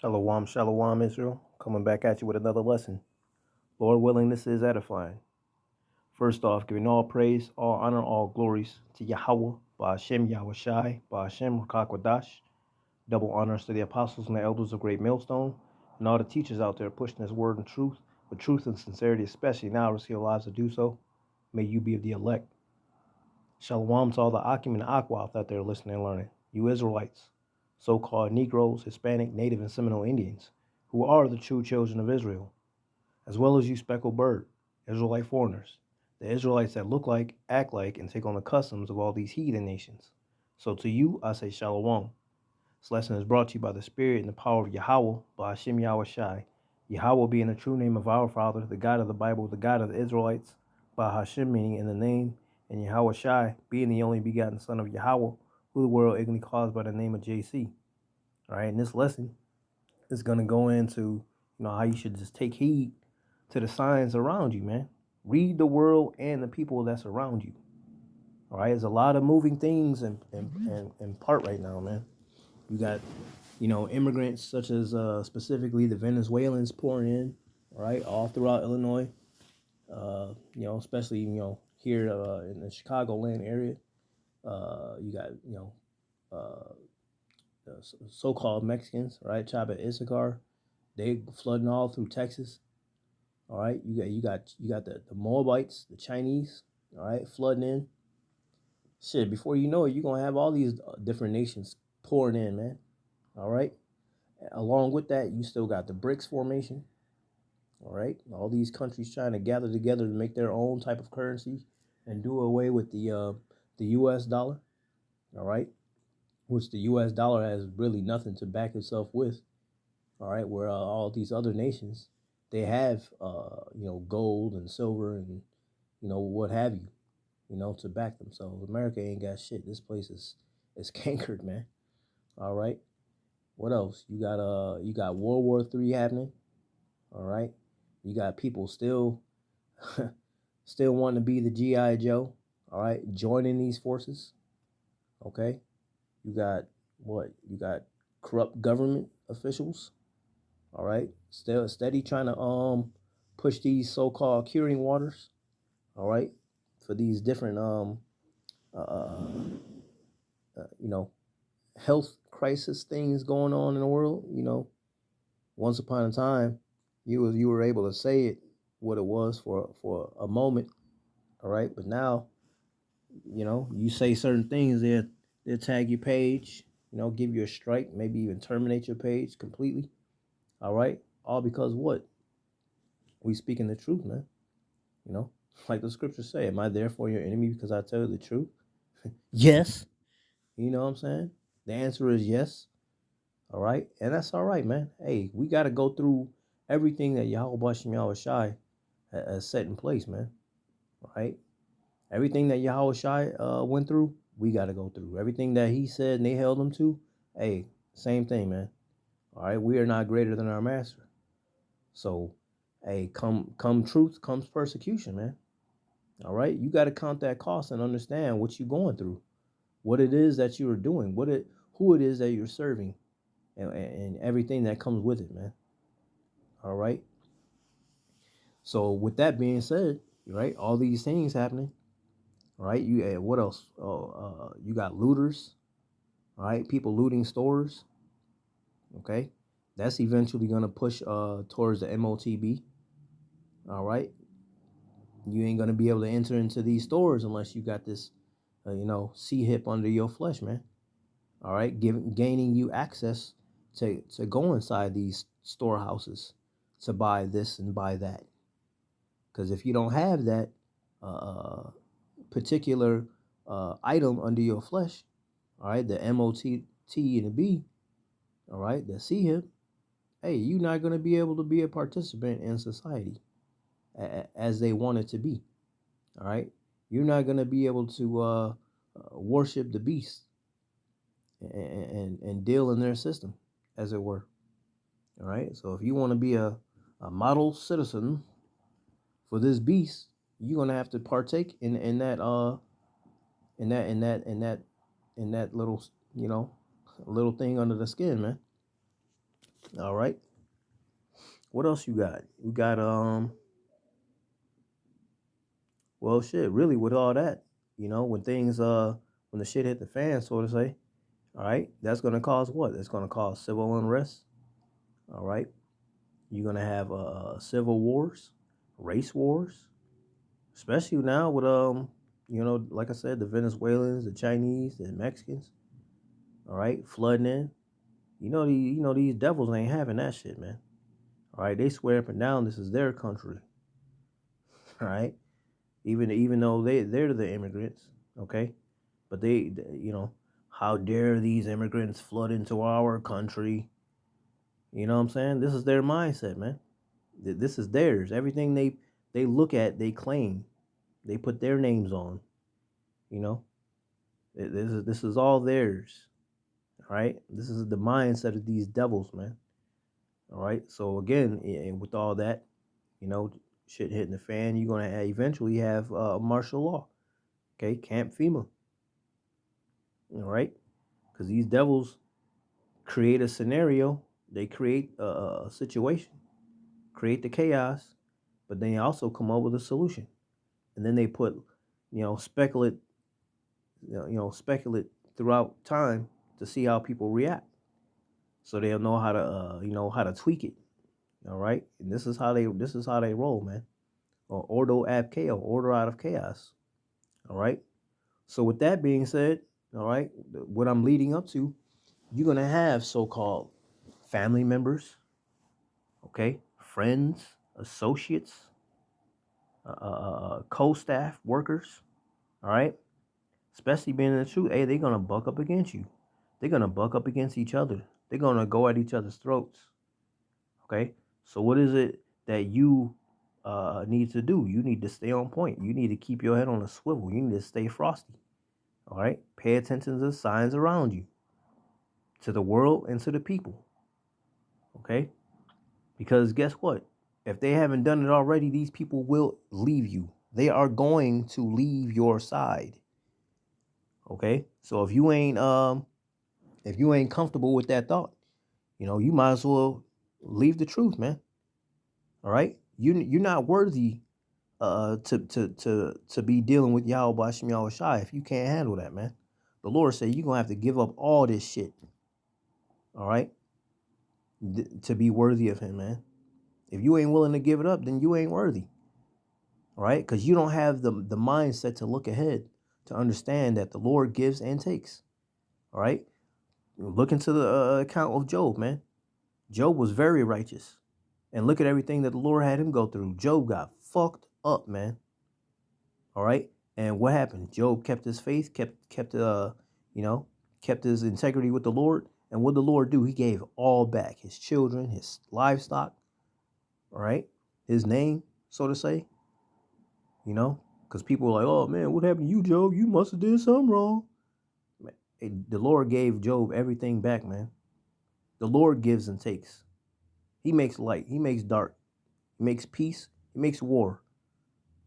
Shalom, shalom, Israel. Coming back at you with another lesson. Lord willing, this is edifying. First off, giving all praise, all honor, all glories to Yahweh, Ba'ashem Yahushai, Ba'ashem Rakakwadash. Double honors to the apostles and the elders of Great Millstone, and all the teachers out there pushing this word and truth, with truth and sincerity, especially now risk your lives to do so. May you be of the elect. Shalom to all the Akim and Akwath out there listening and learning. You Israelites, so-called Negroes, Hispanic, Native, and Seminole Indians, who are the true children of Israel, as well as you speckled bird, Israelite foreigners, the Israelites that look like, act like, and take on the customs of all these heathen nations. So to you, I say Shalom. This lesson is brought to you by the Spirit and the power of Yahweh, by Hashem Yahushai. Yahweh being the true name of our Father, the God of the Bible, the God of the Israelites, by Hashem meaning in the name, and Yahushai being the only begotten Son of Yahweh, who the world ignorantly calls by the name of JC. All right, and this lesson is going to go into how you should just take heed to the signs around you, man. Read the world and the people that's around you. All right, there's a lot of moving things in part right now, man. You got, immigrants such as specifically the Venezuelans pouring in, all right, all throughout Illinois. Especially here in the Chicagoland area. You got the so-called Mexicans, right? Chaba Issachar, they flooding all through Texas. All right, you got the Moabites, the Chinese, all right, flooding in. Shit, before you know it, you're gonna have all these different nations pouring in, man. All right. Along with that, you still got the BRICS formation. All right, all these countries trying to gather together to make their own type of currency and do away with the U.S. dollar. All right, which the U.S. dollar has really nothing to back itself with. All right, where all these other nations, they have gold and silver and what have you, to back themselves. America ain't got shit. This place is cankered, man. All right, what else? You got World War III happening. All right, you got people still wanting to be the G.I. Joe. All right, joining these forces. Okay, you got what? You got corrupt government officials. All right, still steady trying to push these so-called curing waters. All right, for these different health crisis things going on in the world. Once upon a time, you were able to say it what it was for a moment. All right, but now you say certain things, they'll tag your page, give you a strike, maybe even terminate your page completely. All right, all because what? We speaking the truth, man. Like the scriptures say, am I therefore your enemy because I tell you the truth? Yes. You know what I'm saying? The answer is yes. All right, and that's all right, man. Hey, we got to go through everything that Yahweh Bashem Yahushai has set in place, man. All right, everything that Yahweh Shai went through, we got to go through. Everything that he said and they held him to, hey, same thing, man. All right, we are not greater than our master. So, hey, come truth comes persecution, man. All right, you got to count that cost and understand what you're going through, what it is that you are doing, who it is that you're serving, and everything that comes with it, man. All right. So, with that being said, right, all these things happening. All right, what else? You got looters. All right, people looting stores. Okay, that's eventually gonna push towards the MOTB. All right, you ain't gonna be able to enter into these stores unless you got this, C-hip under your flesh, man. All right, gaining you access to go inside these storehouses to buy this and buy that. Because if you don't have that particular item under your flesh, all right, the MOT and the B, all right, the C-hip, hey, you're not going to be able to be a participant in society as they want it to be. All right, you're not going to be able to worship the beast and deal in their system, as it were. All right, so if you want to be a model citizen for this beast, you're going to have to partake in that little little thing under the skin, man. All right. What else you got? You got well shit, really with all that, when things when the shit hit the fan, so to say, all right, that's gonna cause what? It's gonna cause civil unrest. All right. You're gonna have civil wars, race wars, especially now with like I said, the Venezuelans, the Chinese, the Mexicans, all right, flooding in. These devils ain't having that shit, man. All right, they swear up and down this is their country. All right, even though they're the immigrants, okay, but how dare these immigrants flood into our country? You know what I'm saying? This is their mindset, man. This is theirs. Everything they look at, they claim, they put their names on. You know, this is all theirs. All right, this is the mindset of these devils, man. All right, so again, with all that, shit hitting the fan, you're gonna eventually have martial law. Okay, Camp FEMA. All right, because these devils create a scenario, they create a situation, create the chaos, but then they also come up with a solution, and then they put, speculate, speculate throughout time to see how people react, so they'll know how to, how to tweak it. All right, and this is how they roll, man. Or ordo ab chaos, order out of chaos. All right. So with that being said, all right, what I'm leading up to, you're gonna have so-called family members, okay, friends, associates, co-staff workers, all right, especially being in the truth. Hey, they're gonna buck up against you. They're gonna buck up against each other. They're gonna go at each other's throats. Okay, so what is it that you need to do? You need to stay on point. You need to keep your head on a swivel. You need to stay frosty. All right, pay attention to the signs around you, to the world and to the people. Okay, because guess what? If they haven't done it already, these people will leave you. They are going to leave your side. Okay, so if you ain't comfortable with that thought, you might as well leave the truth, man. All right, you're not worthy to be dealing with Yahweh Hashem Yahweh Shai if you can't handle that, man. The Lord said you're gonna have to give up all this shit, all right, to be worthy of Him, man. If you ain't willing to give it up, then you ain't worthy, all right? Because you don't have the mindset to look ahead, to understand that the Lord gives and takes, all right? Look into the account of Job, man. Job was very righteous, and look at everything that the Lord had him go through. Job got fucked up, man. All right, and what happened? Job kept his faith, kept his integrity with the Lord, and what did the Lord do? He gave all back: his children, his livestock, all right, his name, so to say. Because people are like, "Oh man, what happened to you, Job? You must have did something wrong." The Lord gave Job everything back, man. The Lord gives and takes. He makes light. He makes dark. He makes peace. He makes war.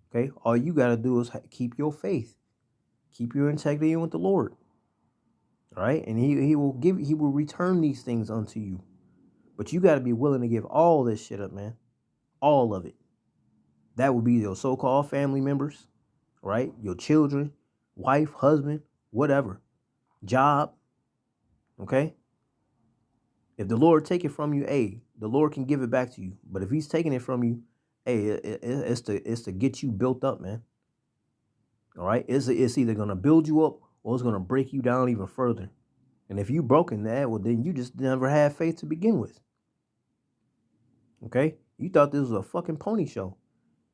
Okay? All you got to do is keep your faith. Keep your integrity with the Lord. All right? And he will return these things unto you. But you got to be willing to give all this shit up, man. All of it. That would be your so-called family members, right? Your children, wife, husband, whatever. Job. Okay? If the Lord take it from you, the Lord can give it back to you. But if He's taking it from you, it's to get you built up, man. All right? It's either going to build you up or it's going to break you down even further. And if you broken that, well, then you just never had faith to begin with. Okay? You thought this was a fucking pony show.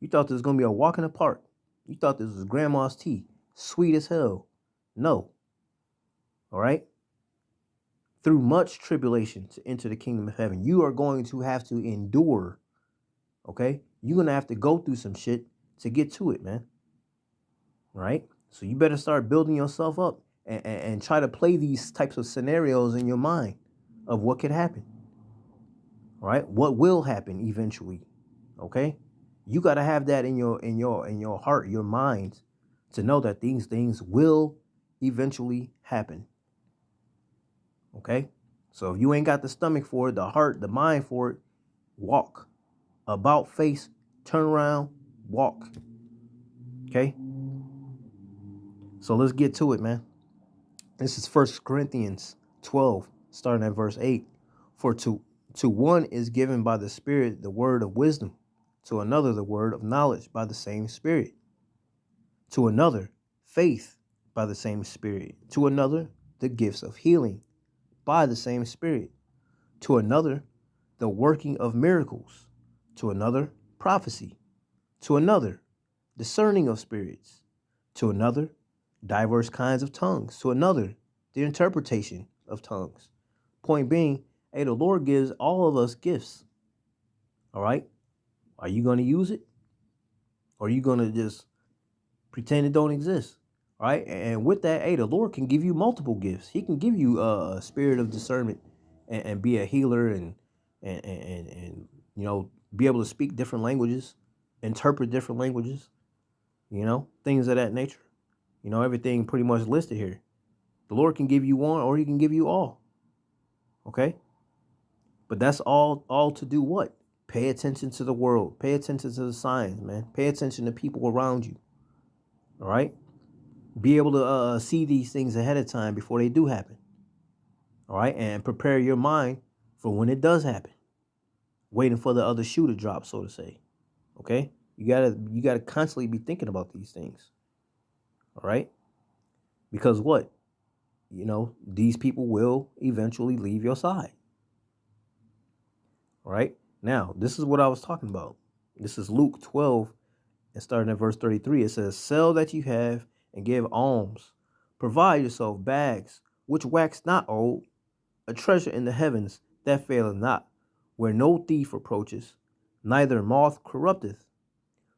You thought this was going to be a walk in the park. You thought this was grandma's tea. Sweet as hell. No. All right? Through much tribulation to enter the kingdom of heaven, you are going to have to endure. Okay? You're going to have to go through some shit to get to it, man. All right? So you better start building yourself up and try to play these types of scenarios in your mind of what could happen. All right? What will happen eventually. Okay? You got to have that in your heart, your mind, to know that these things will eventually happen. Okay? So if you ain't got the stomach for it, the heart, the mind for it, walk. About face, turn around, walk. Okay? So let's get to it, man. This is 1 Corinthians 12, starting at verse 8. For to one is given by the Spirit the word of wisdom, to another the word of knowledge by the same Spirit, to another faith by the same Spirit, to another the gifts of healing by the same Spirit, to another the working of miracles, to another prophecy, to another discerning of spirits, to another diverse kinds of tongues, to another the interpretation of tongues. Point being, hey, the Lord gives all of us gifts. All right? Are you going to use it? Or are you going to just pretend it don't exist? All right? And with that, hey, the Lord can give you multiple gifts. He can give you a spirit of discernment and be a healer and you know, be able to speak different languages, interpret different languages, you know, things of that nature. You know, everything pretty much listed here. The Lord can give you one or he can give you all. Okay? But that's all to do what? Pay attention to the world. Pay attention to the signs, man. Pay attention to people around you. All right? Be able to see these things ahead of time before they do happen. All right? And prepare your mind for when it does happen. Waiting for the other shoe to drop, so to say. Okay? You gotta constantly be thinking about these things. All right? Because what? You know, these people will eventually leave your side. All right? Now, this is what I was talking about. This is Luke 12, and starting at verse 33. It says, sell that you have and give alms. Provide yourself bags, which wax not old, a treasure in the heavens that faileth not, where no thief approaches, neither moth corrupteth.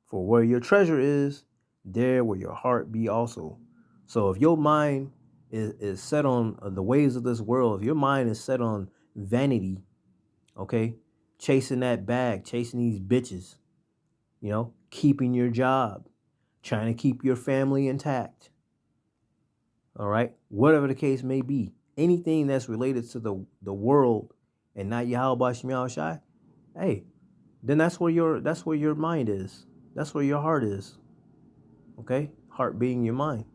For where your treasure is, there will your heart be also. So if your mind is set on the ways of this world, if your mind is set on vanity, okay, chasing that bag, chasing these bitches, you know, keeping your job, trying to keep your family intact, all right, whatever the case may be, anything that's related to the world and not Yahweh Shem Yahushai, hey, then that's where your mind is. That's where your heart is. Okay? Heart being your mind.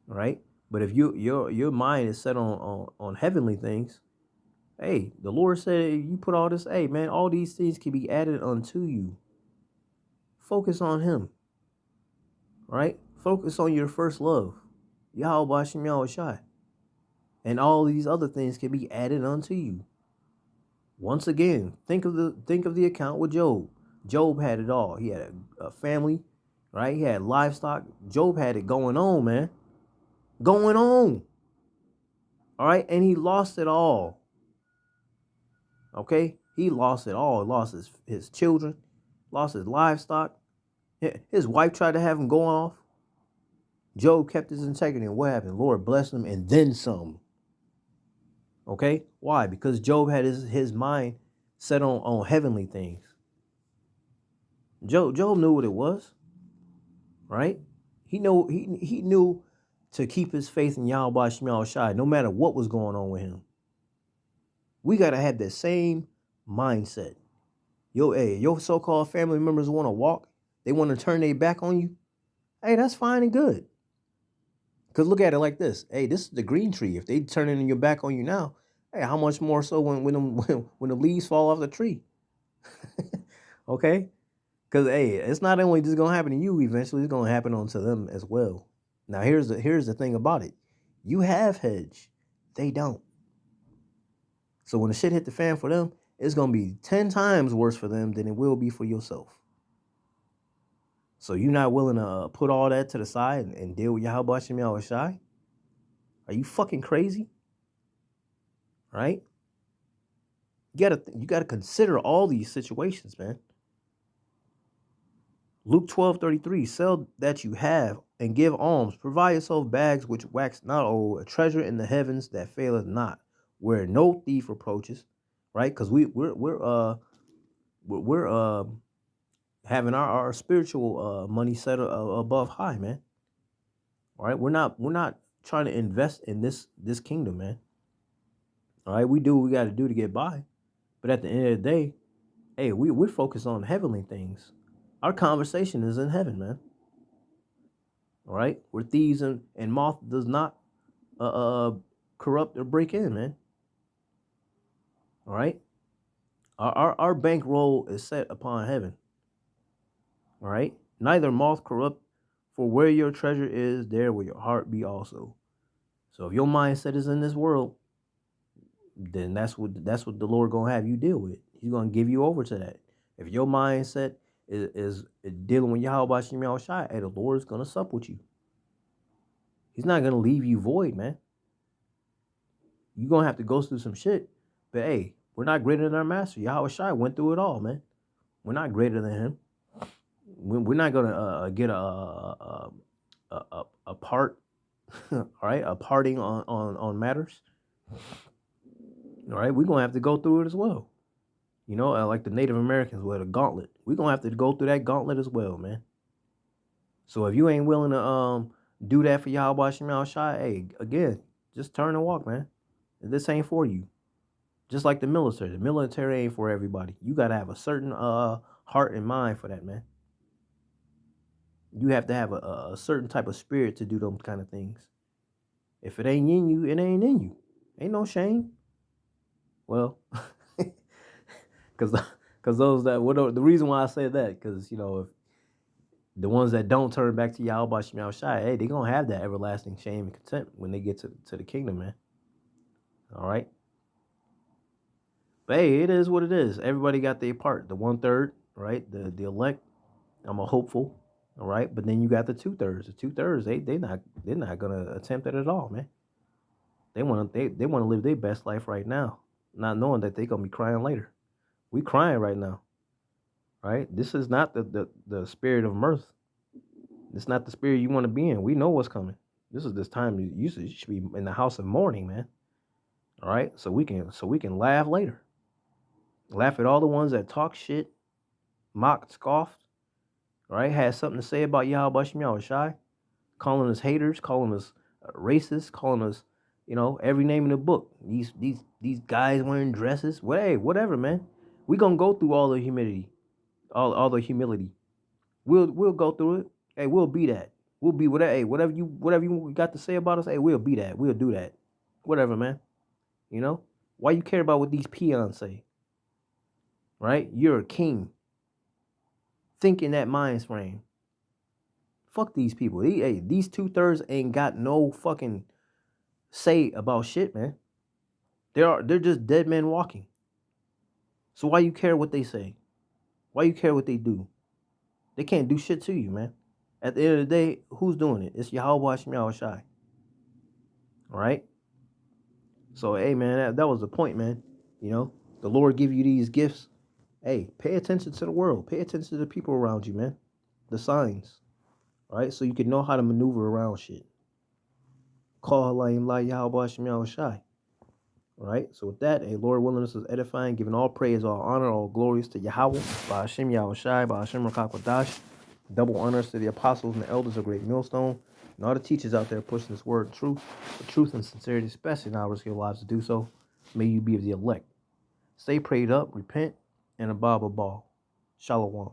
All right? But if your mind is set on heavenly things, hey, the Lord said you put all this, hey man, all these things can be added unto you. Focus on him. Right? Focus on your first love. Yahweh Shem Yahushai. And all these other things can be added unto you. Once again, think of the account with Job. Job had it all. He had a family, right? He had livestock. Job had it going on, man. Going on. All right? And he lost it all. Okay? He lost it all. He lost his children, lost his livestock. His wife tried to have him go off. Job kept his integrity, and what happened? Lord blessed him and then some. Okay? Why? Because Job had his mind set on heavenly things. Job knew what it was. Right? He knew to keep his faith in Yahweh Shem Yahushai, no matter what was going on with him. We gotta have that same mindset. Your so-called family members want to walk, they want to turn their back on you. Hey, that's fine and good. Because look at it like this. Hey, this is the green tree. If they turning your back on you now, hey, how much more so when the leaves fall off the tree? Okay? Because hey, it's not only just gonna happen to you eventually, it's gonna happen onto them as well. Now here's the thing about it. You have hedge. They don't. So when the shit hit the fan for them, it's gonna be 10 times worse for them than it will be for yourself. So you're not willing to put all that to the side and deal with Yahweh Shem Yahushai? Are you fucking crazy? Right? You gotta consider all these situations, man. Luke 12:33, sell that you have and give alms. Provide yourself bags which wax not old, a treasure in the heavens that faileth not, where no thief approaches. Right? Because we're having our spiritual money set above high, man. All right, we're not trying to invest in this kingdom, man. All right, we do what we got to do to get by. But at the end of the day, hey, we're focused on heavenly things. Our conversation is in heaven, man. All right, where thieves and moth does not corrupt or break in, man. All right, our bankroll is set upon heaven. All right, neither moth corrupt, for where your treasure is, there will your heart be also. So if your mindset is in this world, then that's what the Lord gonna have you deal with. He's gonna give you over to that. If your mindset is dealing with Yahweh Shem Yahushai, hey, the Lord's gonna sup with you. He's not gonna leave you void, man. You're gonna have to go through some shit. But hey, we're not greater than our master. Yahweh Shai went through it all, man. We're not greater than him. We're not gonna get a part, all right, a parting on matters. All right, we're gonna have to go through it as well. You know, like the Native Americans with a gauntlet. We're gonna have to go through that gauntlet as well, man. So if you ain't willing to do that for Yahweh Shem Shai, hey, again, just turn and walk, man. This ain't for you. Just like the military. The military ain't for everybody. You gotta have a certain heart and mind for that, man. You have to have a certain type of spirit to do those kind of things. If it ain't in you, it ain't in you. Ain't no shame. Well, because those that the reason why I say that, because you know, if the ones that don't turn back to Yahweh Shem Shai, hey, they gonna have that everlasting shame and contempt when they get to the kingdom, man. All right. But hey, it is what it is. Everybody got their part. The 1/3, right? The elect. I'm a hopeful, all right. But then you got the 2/3. The 2/3, they're not gonna attempt it at all, man. They wanna live their best life right now, not knowing that they're gonna be crying later. We crying right now, right? This is not the spirit of mirth. It's not the spirit you want to be in. We know what's coming. This is this time you should be in the house of mourning, man. All right, so we can laugh later. Laugh at all the ones that talk shit, mocked, scoffed, right? Had something to say about Yahweh Shem Yahushai, calling us haters, calling us racist, calling us, you know, every name in the book. These guys wearing dresses. Well, hey, whatever, man. We gonna go through all the humility, all the humility. We'll go through it. Hey, we'll be that. We'll be whatever. Hey, whatever you got to say about us. Hey, we'll be that. We'll do that. Whatever, man. You know why you care about what these peons say? Right? You're a king. Think in that mind frame. Fuck these people. These 2/3 ain't got no fucking say about shit, man. They're just dead men walking. So why you care what they say? Why you care what they do? They can't do shit to you, man. At the end of the day, who's doing it? It's Yahweh Shem Yahushai. All right? So, hey, man, that was the point, man. You know, the Lord give you these gifts. Hey, pay attention to the world. Pay attention to the people around you, man. The signs. All right? So you can know how to maneuver around shit. Call Halayim La Yahweh Shem Yahushai. All right? So with that, hey, Lord willing, this is edifying, giving all praise, all honor, all glories to Yahweh, by Hashem Yahushai, by Hashem Rakak Wadash. Double honors to the apostles and the elders of Great Millstone, and all the teachers out there pushing this word of truth, with truth and sincerity, especially now risk your lives to do so. May you be of the elect. Stay prayed up, repent, and above all. Shalom.